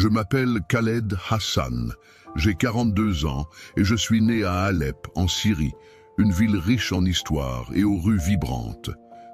Je m'appelle Khaled Hassan, j'ai 42 ans et je suis né à Alep, en Syrie, une ville riche en histoire et aux rues vibrantes.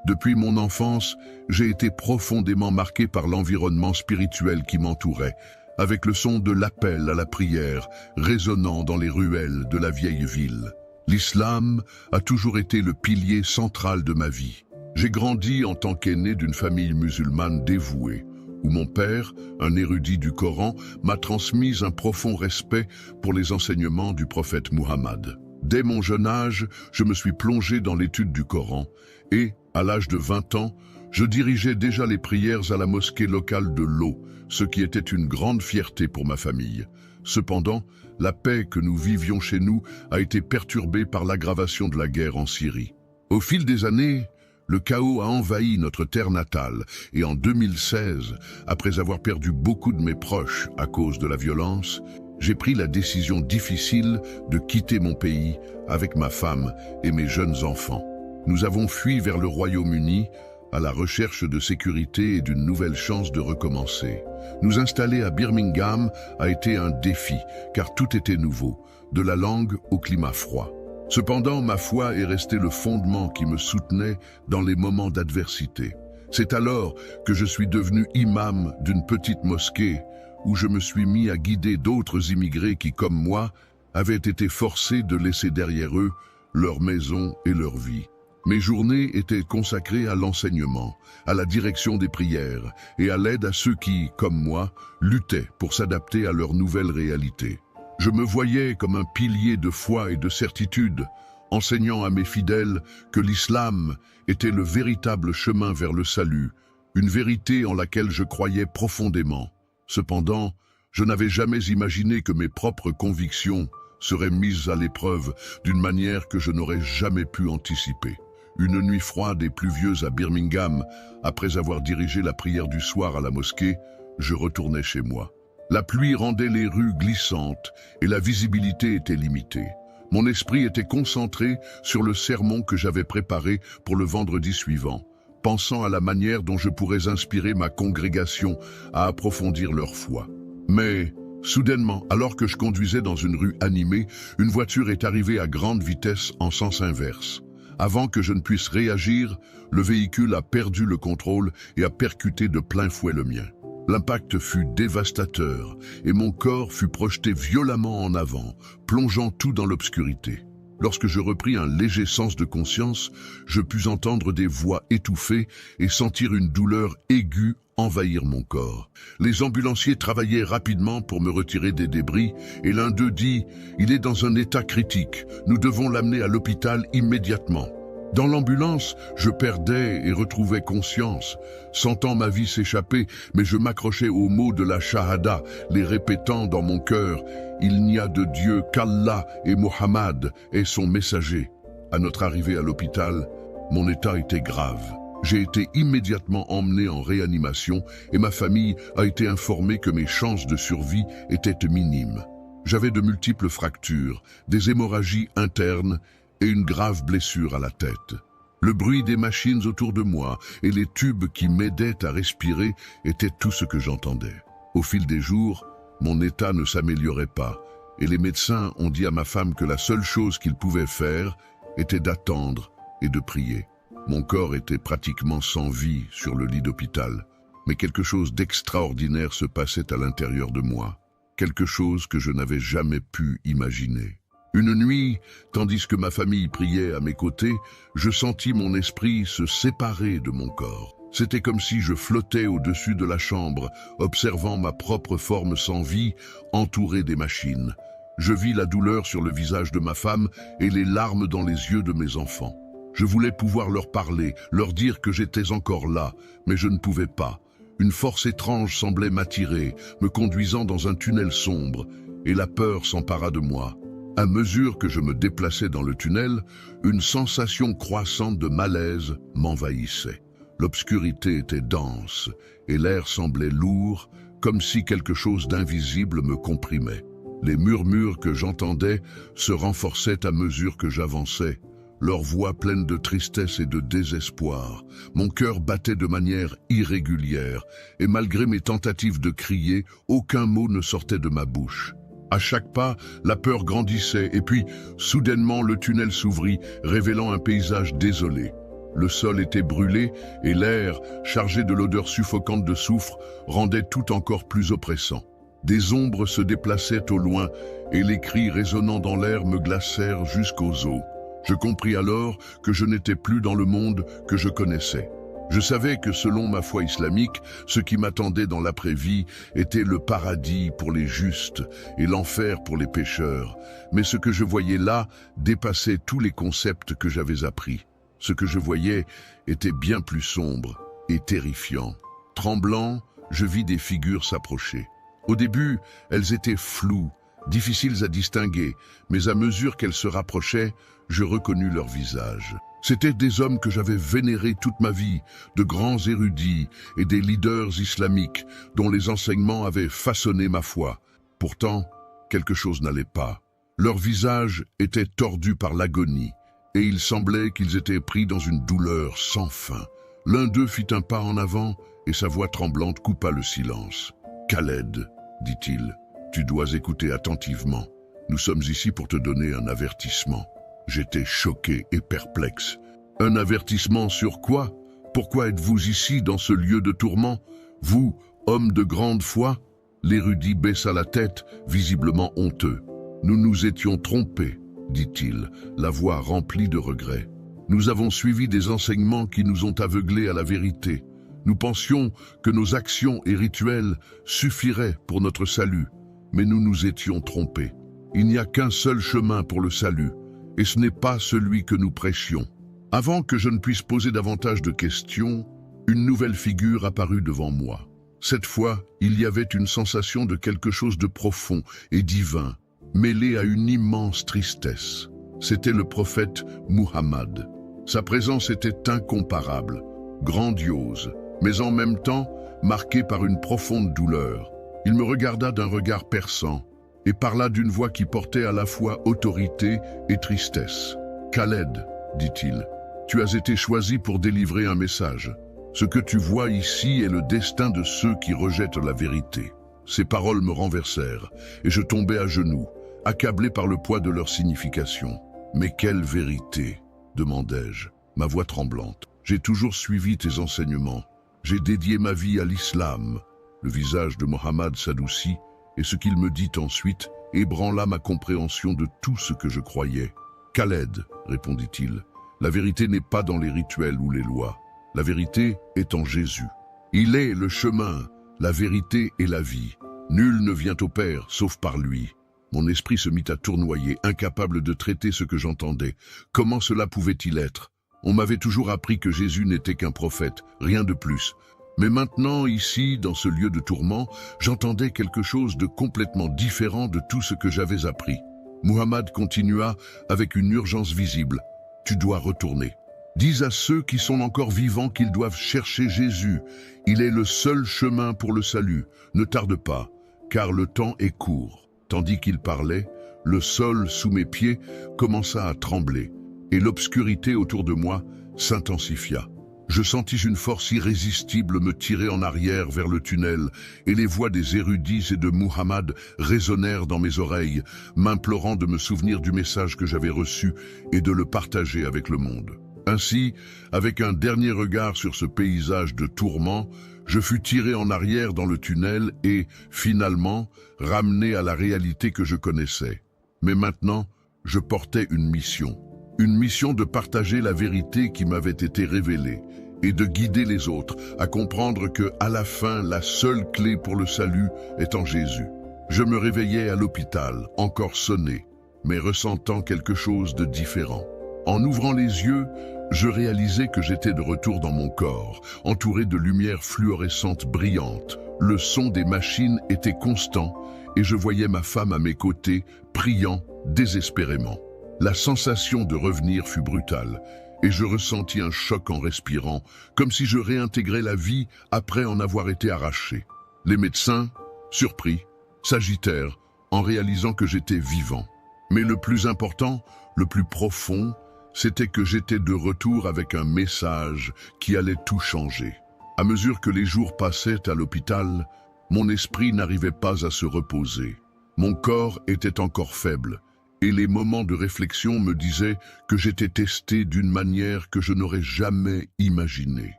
Depuis mon enfance, j'ai été profondément marqué par l'environnement spirituel qui m'entourait, avec le son de l'appel à la prière résonnant dans les ruelles de la vieille ville. L'islam a toujours été le pilier central de ma vie. J'ai grandi en tant qu'aîné d'une famille musulmane dévouée, où mon père, un érudit du Coran, m'a transmis un profond respect pour les enseignements du prophète Muhammad. Dès mon jeune âge, je me suis plongé dans l'étude du Coran et, à l'âge de 20 ans, je dirigeais déjà les prières à la mosquée locale de Lo, ce qui était une grande fierté pour ma famille. Cependant, la paix que nous vivions chez nous a été perturbée par l'aggravation de la guerre en Syrie. Au fil des années, le chaos a envahi notre terre natale et en 2016, après avoir perdu beaucoup de mes proches à cause de la violence, j'ai pris la décision difficile de quitter mon pays avec ma femme et mes jeunes enfants. Nous avons fui vers le Royaume-Uni à la recherche de sécurité et d'une nouvelle chance de recommencer. Nous installer à Birmingham a été un défi, car tout était nouveau, de la langue au climat froid. Cependant, ma foi est restée le fondement qui me soutenait dans les moments d'adversité. C'est alors que je suis devenu imam d'une petite mosquée où je me suis mis à guider d'autres immigrés qui, comme moi, avaient été forcés de laisser derrière eux leur maison et leur vie. Mes journées étaient consacrées à l'enseignement, à la direction des prières et à l'aide à ceux qui, comme moi, luttaient pour s'adapter à leur nouvelle réalité. Je me voyais comme un pilier de foi et de certitude, enseignant à mes fidèles que l'islam était le véritable chemin vers le salut, une vérité en laquelle je croyais profondément. Cependant, je n'avais jamais imaginé que mes propres convictions seraient mises à l'épreuve d'une manière que je n'aurais jamais pu anticiper. Une nuit froide et pluvieuse à Birmingham, après avoir dirigé la prière du soir à la mosquée, je retournais chez moi. La pluie rendait les rues glissantes et la visibilité était limitée. Mon esprit était concentré sur le sermon que j'avais préparé pour le vendredi suivant, pensant à la manière dont je pourrais inspirer ma congrégation à approfondir leur foi. Mais, soudainement, alors que je conduisais dans une rue animée, une voiture est arrivée à grande vitesse en sens inverse. Avant que je ne puisse réagir, le véhicule a perdu le contrôle et a percuté de plein fouet le mien. L'impact fut dévastateur et mon corps fut projeté violemment en avant, plongeant tout dans l'obscurité. Lorsque je repris un léger sens de conscience, je pus entendre des voix étouffées et sentir une douleur aiguë envahir mon corps. Les ambulanciers travaillaient rapidement pour me retirer des débris et l'un d'eux dit « Il est dans un état critique, nous devons l'amener à l'hôpital immédiatement ». Dans l'ambulance, je perdais et retrouvais conscience, sentant ma vie s'échapper, mais je m'accrochais aux mots de la Shahada, les répétant dans mon cœur « Il n'y a de Dieu qu'Allah et Mohammed est son messager ». À notre arrivée à l'hôpital, mon état était grave. J'ai été immédiatement emmené en réanimation et ma famille a été informée que mes chances de survie étaient minimes. J'avais de multiples fractures, des hémorragies internes et une grave blessure à la tête. Le bruit des machines autour de moi et les tubes qui m'aidaient à respirer étaient tout ce que j'entendais. Au fil des jours, mon état ne s'améliorait pas et les médecins ont dit à ma femme que la seule chose qu'ils pouvaient faire était d'attendre et de prier. Mon corps était pratiquement sans vie sur le lit d'hôpital, mais quelque chose d'extraordinaire se passait à l'intérieur de moi, quelque chose que je n'avais jamais pu imaginer. Une nuit, tandis que ma famille priait à mes côtés, je sentis mon esprit se séparer de mon corps. C'était comme si je flottais au-dessus de la chambre, observant ma propre forme sans vie, entourée des machines. Je vis la douleur sur le visage de ma femme et les larmes dans les yeux de mes enfants. Je voulais pouvoir leur parler, leur dire que j'étais encore là, mais je ne pouvais pas. Une force étrange semblait m'attirer, me conduisant dans un tunnel sombre, et la peur s'empara de moi. À mesure que je me déplaçais dans le tunnel, une sensation croissante de malaise m'envahissait. L'obscurité était dense, et l'air semblait lourd, comme si quelque chose d'invisible me comprimait. Les murmures que j'entendais se renforçaient à mesure que j'avançais, leur voix pleine de tristesse et de désespoir. Mon cœur battait de manière irrégulière, et malgré mes tentatives de crier, aucun mot ne sortait de ma bouche. À chaque pas, la peur grandissait, et puis, soudainement, le tunnel s'ouvrit, révélant un paysage désolé. Le sol était brûlé, et l'air, chargé de l'odeur suffocante de soufre, rendait tout encore plus oppressant. Des ombres se déplaçaient au loin, et les cris résonnant dans l'air me glacèrent jusqu'aux os. Je compris alors que je n'étais plus dans le monde que je connaissais. Je savais que selon ma foi islamique, ce qui m'attendait dans l'après-vie était le paradis pour les justes et l'enfer pour les pécheurs. Mais ce que je voyais là dépassait tous les concepts que j'avais appris. Ce que je voyais était bien plus sombre et terrifiant. Tremblant, je vis des figures s'approcher. Au début, elles étaient floues, difficiles à distinguer, mais à mesure qu'elles se rapprochaient, je reconnus leur visage. C'étaient des hommes que j'avais vénérés toute ma vie, de grands érudits et des leaders islamiques dont les enseignements avaient façonné ma foi. Pourtant, quelque chose n'allait pas. Leurs visages étaient tordus par l'agonie, et il semblait qu'ils étaient pris dans une douleur sans fin. L'un d'eux fit un pas en avant, et sa voix tremblante coupa le silence. « Khaled, dit-il, tu dois écouter attentivement. Nous sommes ici pour te donner un avertissement. » J'étais choqué et perplexe. Un avertissement sur quoi? Pourquoi êtes-vous ici dans ce lieu de tourment? Vous, homme de grande foi? L'érudit baissa la tête, visiblement honteux. Nous nous étions trompés, dit-il, la voix remplie de regret. Nous avons suivi des enseignements qui nous ont aveuglés à la vérité. Nous pensions que nos actions et rituels suffiraient pour notre salut, mais nous nous étions trompés. Il n'y a qu'un seul chemin pour le salut, et ce n'est pas celui que nous prêchions. Avant que je ne puisse poser davantage de questions, une nouvelle figure apparut devant moi. Cette fois, il y avait une sensation de quelque chose de profond et divin, mêlé à une immense tristesse. C'était le prophète Muhammad. Sa présence était incomparable, grandiose, mais en même temps marquée par une profonde douleur. Il me regarda d'un regard perçant, et parla d'une voix qui portait à la fois autorité et tristesse. « Khaled, dit-il, tu as été choisi pour délivrer un message. Ce que tu vois ici est le destin de ceux qui rejettent la vérité. » Ces paroles me renversèrent, et je tombai à genoux, accablé par le poids de leur signification. « Mais quelle vérité ?» demandai-je, ma voix tremblante. « J'ai toujours suivi tes enseignements. J'ai dédié ma vie à l'islam. » Le visage de Mohammed s'adoucit, et ce qu'il me dit ensuite ébranla ma compréhension de tout ce que je croyais. « Khaled, répondit-il, la vérité n'est pas dans les rituels ou les lois. La vérité est en Jésus. Il est le chemin, la vérité et la vie. Nul ne vient au Père sauf par lui. » Mon esprit se mit à tournoyer, incapable de traiter ce que j'entendais. Comment cela pouvait-il être? On m'avait toujours appris que Jésus n'était qu'un prophète, rien de plus. Mais maintenant, ici, dans ce lieu de tourment, j'entendais quelque chose de complètement différent de tout ce que j'avais appris. Muhammad continua avec une urgence visible. « Tu dois retourner. Dis à ceux qui sont encore vivants qu'ils doivent chercher Jésus. Il est le seul chemin pour le salut. Ne tarde pas, car le temps est court. » Tandis qu'il parlait, le sol sous mes pieds commença à trembler, et l'obscurité autour de moi s'intensifia. Je sentis une force irrésistible me tirer en arrière vers le tunnel, et les voix des érudits et de Muhammad résonnèrent dans mes oreilles, m'implorant de me souvenir du message que j'avais reçu et de le partager avec le monde. Ainsi, avec un dernier regard sur ce paysage de tourment, je fus tiré en arrière dans le tunnel et, finalement, ramené à la réalité que je connaissais. Mais maintenant, je portais une mission de partager la vérité qui m'avait été révélée et de guider les autres à comprendre que, à la fin, la seule clé pour le salut est en Jésus. Je me réveillais à l'hôpital, encore sonné, mais ressentant quelque chose de différent. En ouvrant les yeux, je réalisais que j'étais de retour dans mon corps, entouré de lumières fluorescentes brillantes. Le son des machines était constant et je voyais ma femme à mes côtés, priant désespérément. La sensation de revenir fut brutale et je ressentis un choc en respirant, comme si je réintégrais la vie après en avoir été arraché. Les médecins, surpris, s'agitèrent en réalisant que j'étais vivant. Mais le plus important, le plus profond, c'était que j'étais de retour avec un message qui allait tout changer. À mesure que les jours passaient à l'hôpital, mon esprit n'arrivait pas à se reposer. Mon corps était encore faible, et les moments de réflexion me disaient que j'étais testé d'une manière que je n'aurais jamais imaginée.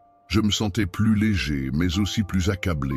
Je me sentais plus léger, mais aussi plus accablé,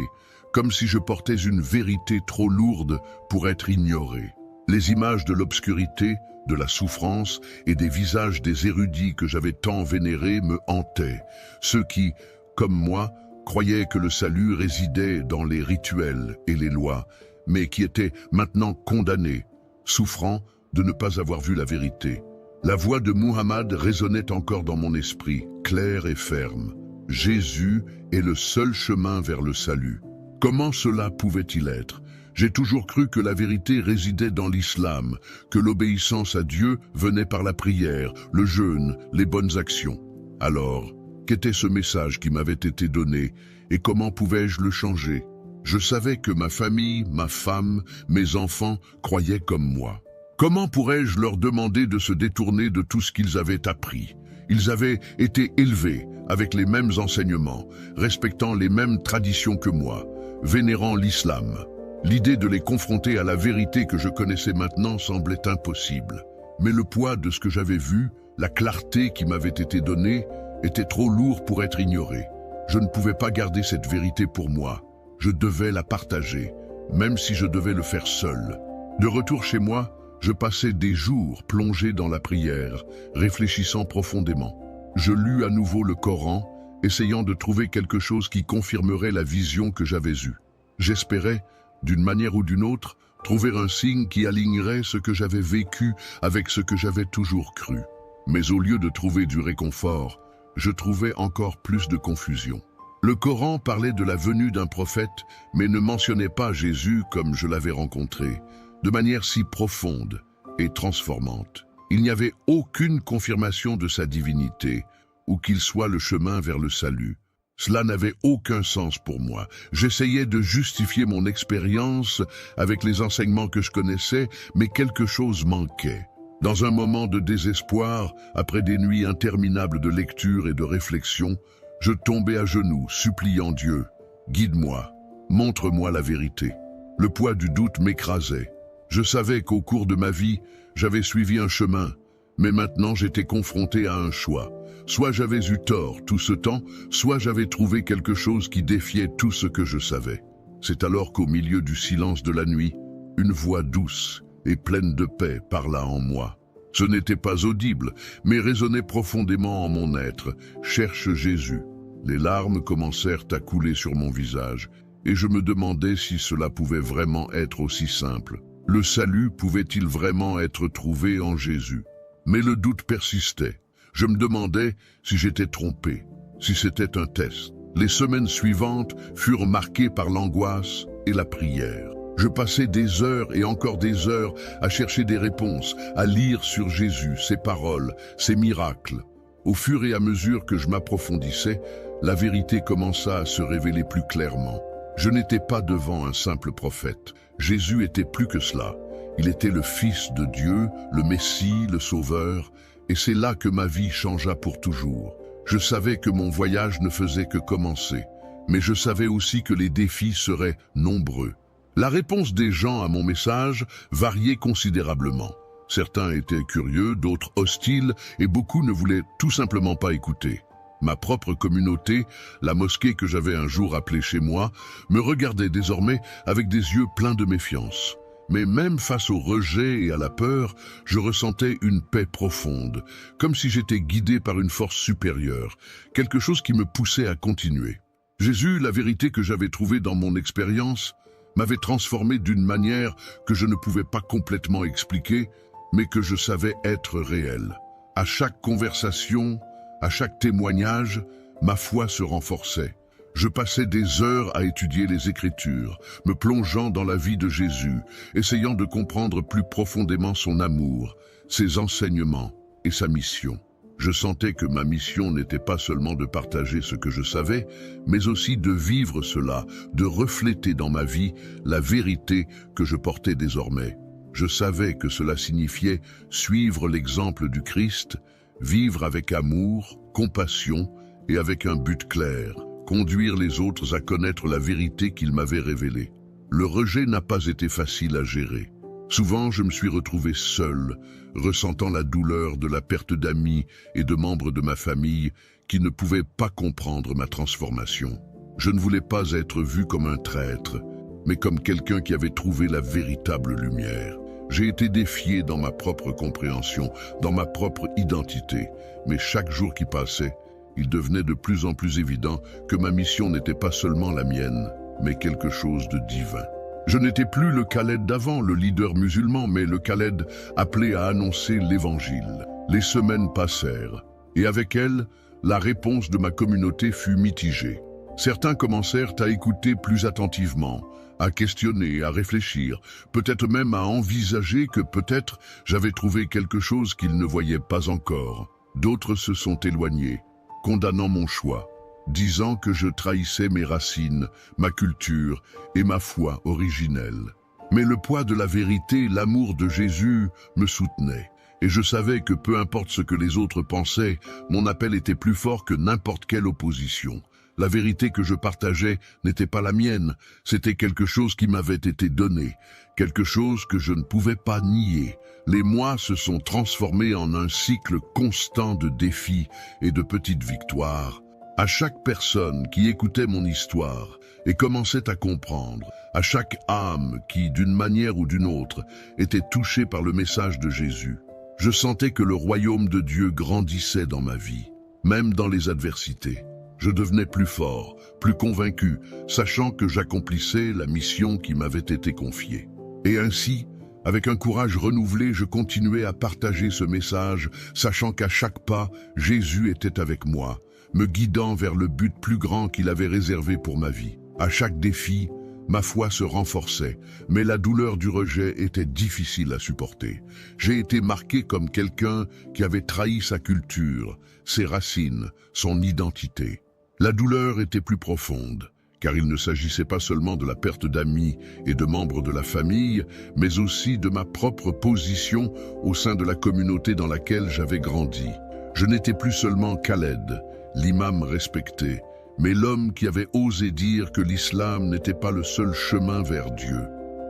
comme si je portais une vérité trop lourde pour être ignorée. Les images de l'obscurité, de la souffrance et des visages des érudits que j'avais tant vénérés me hantaient, ceux qui, comme moi, croyaient que le salut résidait dans les rituels et les lois, mais qui étaient maintenant condamnés, souffrant de ne pas avoir vu la vérité. La voix de Muhammad résonnait encore dans mon esprit, claire et ferme. Jésus est le seul chemin vers le salut. Comment cela pouvait-il être? J'ai toujours cru que la vérité résidait dans l'islam, que l'obéissance à Dieu venait par la prière, le jeûne, les bonnes actions. Alors, qu'était ce message qui m'avait été donné et comment pouvais-je le changer? Je savais que ma famille, ma femme, mes enfants croyaient comme moi. Comment pourrais-je leur demander de se détourner de tout ce qu'ils avaient appris? Ils avaient été élevés avec les mêmes enseignements, respectant les mêmes traditions que moi, vénérant l'islam. L'idée de les confronter à la vérité que je connaissais maintenant semblait impossible. Mais le poids de ce que j'avais vu, la clarté qui m'avait été donnée, était trop lourd pour être ignoré. Je ne pouvais pas garder cette vérité pour moi. Je devais la partager, même si je devais le faire seul. De retour chez moi, je passais des jours plongé dans la prière, réfléchissant profondément. Je lus à nouveau le Coran, essayant de trouver quelque chose qui confirmerait la vision que j'avais eue. J'espérais, d'une manière ou d'une autre, trouver un signe qui alignerait ce que j'avais vécu avec ce que j'avais toujours cru. Mais au lieu de trouver du réconfort, je trouvais encore plus de confusion. Le Coran parlait de la venue d'un prophète, mais ne mentionnait pas Jésus comme je l'avais rencontré, de manière si profonde et transformante. Il n'y avait aucune confirmation de sa divinité, ou qu'il soit le chemin vers le salut. Cela n'avait aucun sens pour moi. J'essayais de justifier mon expérience avec les enseignements que je connaissais, mais quelque chose manquait. Dans un moment de désespoir, après des nuits interminables de lecture et de réflexion, je tombais à genoux, suppliant Dieu. « Guide-moi, montre-moi la vérité. » Le poids du doute m'écrasait. Je savais qu'au cours de ma vie, j'avais suivi un chemin, mais maintenant j'étais confronté à un choix. Soit j'avais eu tort tout ce temps, soit j'avais trouvé quelque chose qui défiait tout ce que je savais. C'est alors qu'au milieu du silence de la nuit, une voix douce et pleine de paix parla en moi. Ce n'était pas audible, mais résonnait profondément en mon être. « Cherche Jésus ». Les larmes commencèrent à couler sur mon visage, et je me demandais si cela pouvait vraiment être aussi simple. Le salut pouvait-il vraiment être trouvé en Jésus? Mais le doute persistait. Je me demandais si j'étais trompé, si c'était un test. Les semaines suivantes furent marquées par l'angoisse et la prière. Je passais des heures et encore des heures à chercher des réponses, à lire sur Jésus, ses paroles, ses miracles. Au fur et à mesure que je m'approfondissais, la vérité commença à se révéler plus clairement. Je n'étais pas devant un simple prophète. Jésus était plus que cela. Il était le Fils de Dieu, le Messie, le Sauveur, et c'est là que ma vie changea pour toujours. Je savais que mon voyage ne faisait que commencer, mais je savais aussi que les défis seraient nombreux. La réponse des gens à mon message variait considérablement. Certains étaient curieux, d'autres hostiles, et beaucoup ne voulaient tout simplement pas écouter. Ma propre communauté, la mosquée que j'avais un jour appelée chez moi, me regardait désormais avec des yeux pleins de méfiance. Mais même face au rejet et à la peur, je ressentais une paix profonde, comme si j'étais guidé par une force supérieure, quelque chose qui me poussait à continuer. Jésus, la vérité que j'avais trouvée dans mon expérience, m'avait transformé d'une manière que je ne pouvais pas complètement expliquer, mais que je savais être réelle. À chaque conversation, à chaque témoignage, ma foi se renforçait. Je passais des heures à étudier les Écritures, me plongeant dans la vie de Jésus, essayant de comprendre plus profondément son amour, ses enseignements et sa mission. Je sentais que ma mission n'était pas seulement de partager ce que je savais, mais aussi de vivre cela, de refléter dans ma vie la vérité que je portais désormais. Je savais que cela signifiait suivre l'exemple du Christ, vivre avec amour, compassion et avec un but clair, conduire les autres à connaître la vérité qu'il m'avait révélée. Le rejet n'a pas été facile à gérer. Souvent, je me suis retrouvé seul, ressentant la douleur de la perte d'amis et de membres de ma famille qui ne pouvaient pas comprendre ma transformation. Je ne voulais pas être vu comme un traître, mais comme quelqu'un qui avait trouvé la véritable lumière. J'ai été défié dans ma propre compréhension, dans ma propre identité, mais chaque jour qui passait, il devenait de plus en plus évident que ma mission n'était pas seulement la mienne, mais quelque chose de divin. Je n'étais plus le Khaled d'avant, le leader musulman, mais le Khaled appelé à annoncer l'Évangile. Les semaines passèrent, et avec elles, la réponse de ma communauté fut mitigée. Certains commencèrent à écouter plus attentivement, à questionner, à réfléchir, peut-être même à envisager que peut-être j'avais trouvé quelque chose qu'ils ne voyaient pas encore. D'autres se sont éloignés, condamnant mon choix, disant que je trahissais mes racines, ma culture et ma foi originelle. Mais le poids de la vérité, l'amour de Jésus me soutenait. Et je savais que peu importe ce que les autres pensaient, mon appel était plus fort que n'importe quelle opposition. La vérité que je partageais n'était pas la mienne, c'était quelque chose qui m'avait été donné, quelque chose que je ne pouvais pas nier. Les mois se sont transformés en un cycle constant de défis et de petites victoires. À chaque personne qui écoutait mon histoire et commençait à comprendre, à chaque âme qui, d'une manière ou d'une autre, était touchée par le message de Jésus, je sentais que le royaume de Dieu grandissait dans ma vie, même dans les adversités. Je devenais plus fort, plus convaincu, sachant que j'accomplissais la mission qui m'avait été confiée. Et ainsi, avec un courage renouvelé, je continuais à partager ce message, sachant qu'à chaque pas, Jésus était avec moi, me guidant vers le but plus grand qu'il avait réservé pour ma vie. À chaque défi, ma foi se renforçait, mais la douleur du rejet était difficile à supporter. J'ai été marqué comme quelqu'un qui avait trahi sa culture, ses racines, son identité. La douleur était plus profonde, car il ne s'agissait pas seulement de la perte d'amis et de membres de la famille, mais aussi de ma propre position au sein de la communauté dans laquelle j'avais grandi. Je n'étais plus seulement Khaled, l'imam respecté, mais l'homme qui avait osé dire que l'islam n'était pas le seul chemin vers Dieu.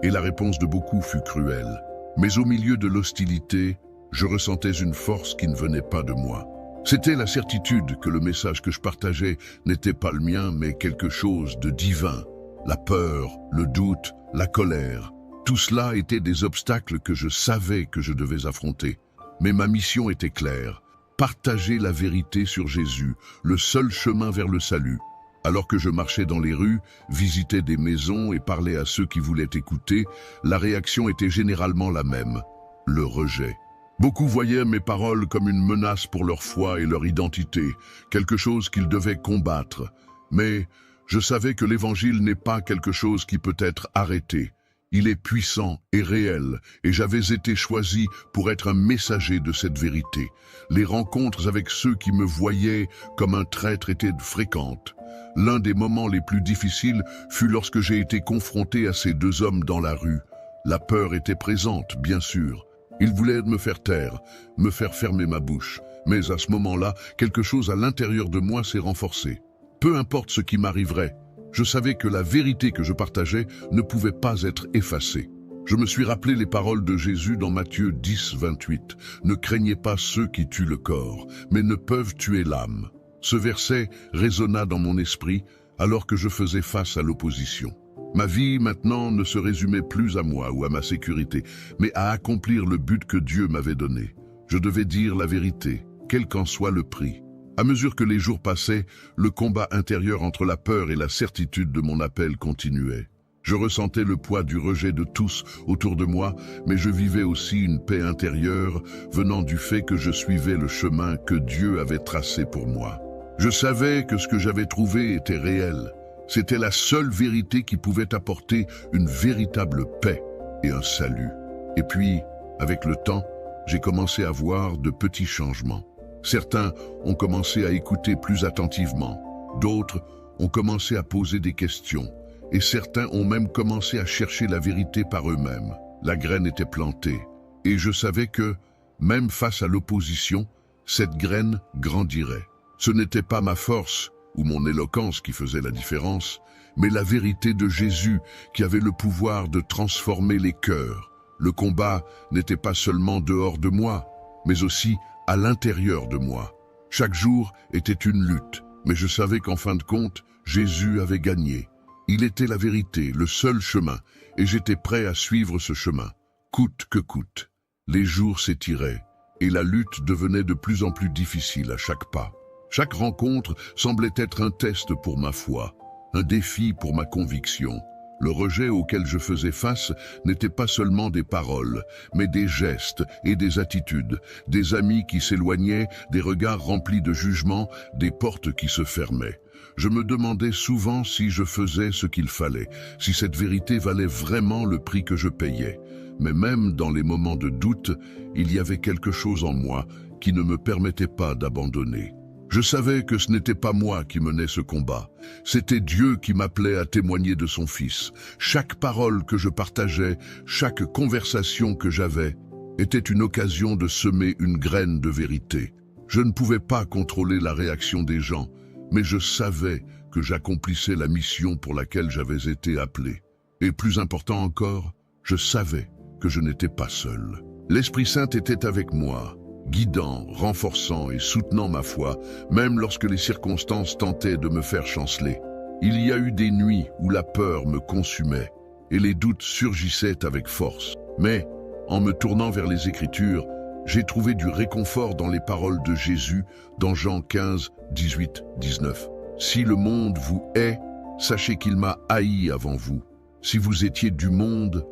Et la réponse de beaucoup fut cruelle. Mais au milieu de l'hostilité, je ressentais une force qui ne venait pas de moi. C'était la certitude que le message que je partageais n'était pas le mien, mais quelque chose de divin. La peur, le doute, la colère, tout cela étaient des obstacles que je savais que je devais affronter. Mais ma mission était claire. Partager la vérité sur Jésus, le seul chemin vers le salut. Alors que je marchais dans les rues, visitais des maisons et parlais à ceux qui voulaient écouter, la réaction était généralement la même, le rejet. Beaucoup voyaient mes paroles comme une menace pour leur foi et leur identité, quelque chose qu'ils devaient combattre. Mais je savais que l'Évangile n'est pas quelque chose qui peut être arrêté. Il est puissant et réel, et j'avais été choisi pour être un messager de cette vérité. Les rencontres avec ceux qui me voyaient comme un traître étaient fréquentes. L'un des moments les plus difficiles fut lorsque j'ai été confronté à ces deux hommes dans la rue. La peur était présente, bien sûr. Ils voulaient me faire taire, me faire fermer ma bouche. Mais à ce moment-là, quelque chose à l'intérieur de moi s'est renforcé. Peu importe ce qui m'arriverait, je savais que la vérité que je partageais ne pouvait pas être effacée. Je me suis rappelé les paroles de Jésus dans Matthieu 10, 28. « Ne craignez pas ceux qui tuent le corps, mais ne peuvent tuer l'âme. » Ce verset résonna dans mon esprit alors que je faisais face à l'opposition. Ma vie maintenant ne se résumait plus à moi ou à ma sécurité, mais à accomplir le but que Dieu m'avait donné. Je devais dire la vérité, quel qu'en soit le prix. À mesure que les jours passaient, le combat intérieur entre la peur et la certitude de mon appel continuait. Je ressentais le poids du rejet de tous autour de moi, mais je vivais aussi une paix intérieure venant du fait que je suivais le chemin que Dieu avait tracé pour moi. Je savais que ce que j'avais trouvé était réel. C'était la seule vérité qui pouvait apporter une véritable paix et un salut. Et puis, avec le temps, j'ai commencé à voir de petits changements. Certains ont commencé à écouter plus attentivement, d'autres ont commencé à poser des questions, et certains ont même commencé à chercher la vérité par eux-mêmes. La graine était plantée, et je savais que, même face à l'opposition, cette graine grandirait. Ce n'était pas ma force ou mon éloquence qui faisait la différence, mais la vérité de Jésus qui avait le pouvoir de transformer les cœurs. Le combat n'était pas seulement dehors de moi, mais aussi à l'intérieur de moi. Chaque jour était une lutte, mais je savais qu'en fin de compte, Jésus avait gagné. Il était la vérité, le seul chemin, et j'étais prêt à suivre ce chemin, coûte que coûte. Les jours s'étiraient, et la lutte devenait de plus en plus difficile à chaque pas. Chaque rencontre semblait être un test pour ma foi, un défi pour ma conviction. Le rejet auquel je faisais face n'était pas seulement des paroles, mais des gestes et des attitudes, des amis qui s'éloignaient, des regards remplis de jugement, des portes qui se fermaient. Je me demandais souvent si je faisais ce qu'il fallait, si cette vérité valait vraiment le prix que je payais. Mais même dans les moments de doute, il y avait quelque chose en moi qui ne me permettait pas d'abandonner. Je savais que ce n'était pas moi qui menais ce combat. C'était Dieu qui m'appelait à témoigner de son Fils. Chaque parole que je partageais, chaque conversation que j'avais, était une occasion de semer une graine de vérité. Je ne pouvais pas contrôler la réaction des gens, mais je savais que j'accomplissais la mission pour laquelle j'avais été appelé. Et plus important encore, je savais que je n'étais pas seul. L'Esprit Saint était avec moi, guidant, renforçant et soutenant ma foi, même lorsque les circonstances tentaient de me faire chanceler. Il y a eu des nuits où la peur me consumait et les doutes surgissaient avec force. Mais, en me tournant vers les Écritures, j'ai trouvé du réconfort dans les paroles de Jésus dans Jean 15, 18, 19. « Si le monde vous hait, sachez qu'il m'a haï avant vous. Si vous étiez du monde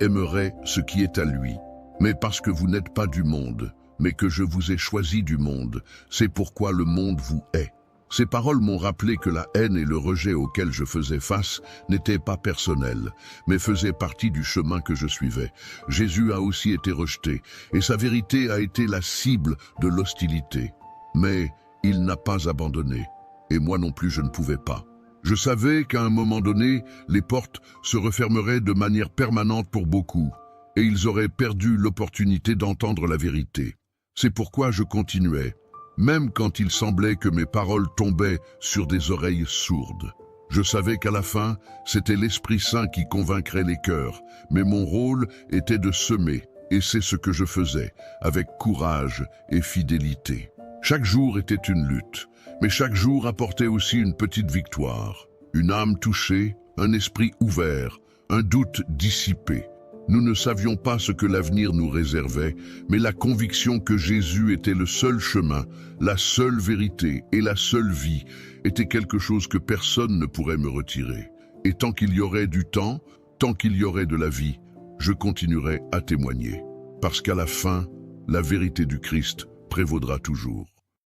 aimerait ce qui est à lui. Mais parce que vous n'êtes pas du monde, mais que je vous ai choisi du monde, c'est pourquoi le monde vous hait. » Ces paroles m'ont rappelé que la haine et le rejet auxquels je faisais face n'étaient pas personnels, mais faisaient partie du chemin que je suivais. Jésus a aussi été rejeté, et sa vérité a été la cible de l'hostilité. Mais il n'a pas abandonné, et moi non plus je ne pouvais pas. Je savais qu'à un moment donné, les portes se refermeraient de manière permanente pour beaucoup, et ils auraient perdu l'opportunité d'entendre la vérité. C'est pourquoi je continuais, même quand il semblait que mes paroles tombaient sur des oreilles sourdes. Je savais qu'à la fin, c'était l'Esprit Saint qui convaincrait les cœurs, mais mon rôle était de semer, et c'est ce que je faisais, avec courage et fidélité. Chaque jour était une lutte, mais chaque jour apportait aussi une petite victoire. Une âme touchée, un esprit ouvert, un doute dissipé. Nous ne savions pas ce que l'avenir nous réservait, mais la conviction que Jésus était le seul chemin, la seule vérité et la seule vie était quelque chose que personne ne pourrait me retirer. Et tant qu'il y aurait du temps, tant qu'il y aurait de la vie, je continuerai à témoigner. Parce qu'à la fin, la vérité du Christ prévaudra toujours.